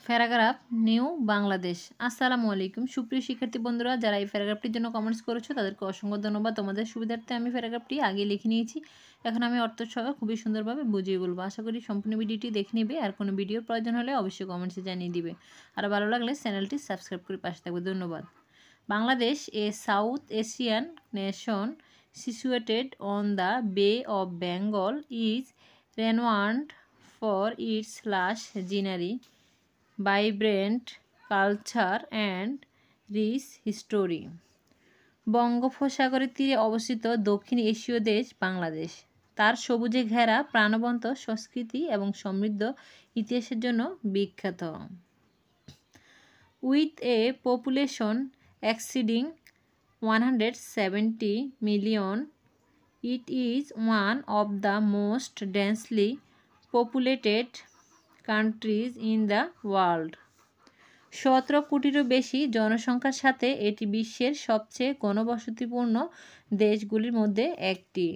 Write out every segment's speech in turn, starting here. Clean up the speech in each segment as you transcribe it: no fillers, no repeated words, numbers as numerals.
Paragraph new Bangladesh. আসসালামু আলাইকুম সুপ্রিয় শিক্ষার্থী বন্ধুরা, যারা এই প্যারাগ্রাফটির জন্য কমেন্টস করেছো তাদেরকে অসংখ্য ধন্যবাদ। তোমাদের সুবিধার্থে আমি প্যারাগ্রাফটি আগে লিখে নিয়েছি, এখন আমি অর্থসহ খুবই সুন্দরভাবে বুঝিয়ে বলবো। আশা করি সম্পূর্ণ ভিডিওটি দেখে নেবে, আর কোনো ভিডিওর প্রয়োজন হলে অবশ্যই কমেন্টসে জানিয়ে দিবে। আর ভালো লাগলে চ্যানেলটি সাবস্ক্রাইব করে পাশে থাকবে। ধন্যবাদ। Bangladesh, a South Asian nation situated on the Bay of Bengal, is renowned for its lush scenery, vibrant culture and rich history. বঙ্গোপসাগরের তীরে অবস্থিত দক্ষিণ এশীয় দেশ বাংলাদেশ তার সবুজে ঘেরা প্রাণবন্ত সংস্কৃতি এবং সমৃদ্ধ ইতিহাসের জন্য বিখ্যাত। With a population exceeding 170 million, it is one of the most densely populated countries in the world. 17 কোটিরও বেশি জনসংখ্যার সাথে এটি বিশ্বের সবচেয়ে ঘনবসতিপূর্ণ দেশগুলির মধ্যে একটি।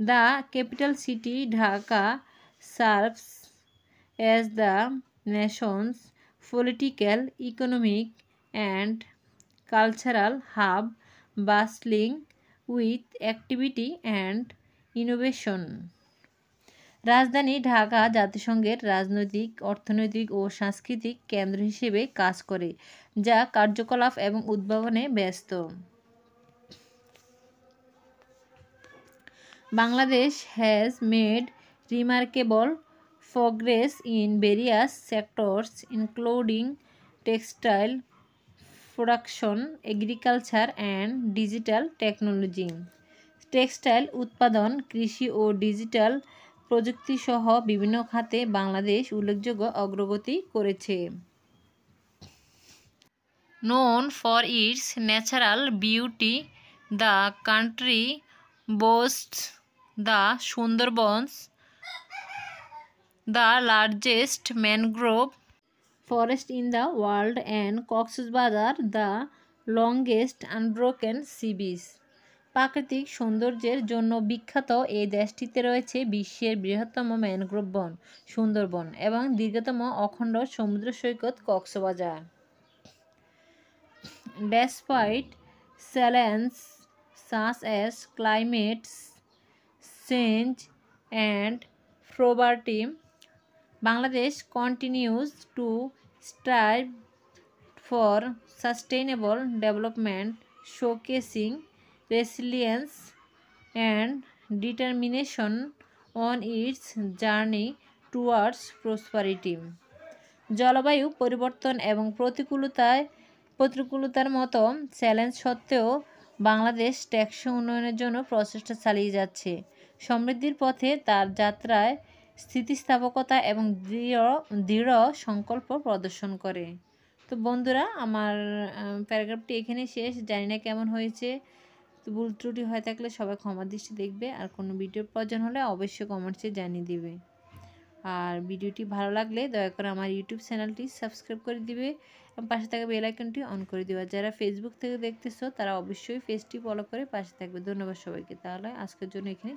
The capital city Dhaka serves as the nation's political, economic and cultural hub, bustling with activity and innovation. রাজধানী ঢাকা জাতিসংঘের রাজনৈতিক, অর্থনৈতিক ও সাংস্কৃতিক কেন্দ্র হিসেবে কাজ করে, যা কার্যকলাপ এবং উদ্ভাবনে ব্যস্ত। Bangladesh has made remarkable progress in various sectors including textile production, agriculture and digital technology. Textile উৎপাদন, কৃষি ও ডিজিটাল প্রযুক্তি সহ বিভিন্ন খাতে বাংলাদেশ উল্লেখযোগ্য অগ্রগতি করেছে। Known for its natural beauty, the country boasts the Sundarbans, the largest mangrove forest in the world, and Coxsbazar, the longest unbroken sea beach. প্রাকৃতিক সৌন্দর্যের জন্য বিখ্যাত এই দেশটিতে রয়েছে বিশ্বের বৃহত্তম ম্যানগ্রোভ বন সুন্দরবন এবং দীর্ঘতম অখণ্ড সমুদ্র সৈকত Cox's Bazar. Despite challenges such as climate change and poverty, Bangladesh continues to strive for sustainable development, showcasing resilience and determination on its journey towards prosperity. জলবায়ু পরিবর্তন এবং প্রতিকূলতার মতো চ্যালেঞ্জ সত্ত্বেও বাংলাদেশ টেকসই উন্নয়নের জন্য প্রচেষ্টা চালিয়ে যাচ্ছে। সমৃদ্ধির পথে তার যাত্রায় স্থিতিস্থাপকতা এবং দৃঢ় সংকল্প প্রদর্শন করে। তো বন্ধুরা, আমার প্যারাগ্রাফটি এখানে শেষ। জানি না কেমন হয়েছে, তো ভুল ত্রুটি হয়ে থাকলে সবাই ক্ষমা দৃষ্টি দেখবে, আর কোনো ভিডিওর প্রয়োজন হলে অবশ্যই কমেন্টসে জানিয়ে দিবে। আর ভিডিওটি ভালো লাগলে দয়া করে আমার ইউটিউব চ্যানেলটি সাবস্ক্রাইব করে দিবে এবং পাশে থাকা বেল আইকনটি অন করে দিবে। যারা ফেসবুক থেকে দেখতেছো তারা অবশ্যই পেজটি ফলো করে পাশে থাকবে। ধন্যবাদ সবাইকে। তাহলে আজকের জন্য এখানে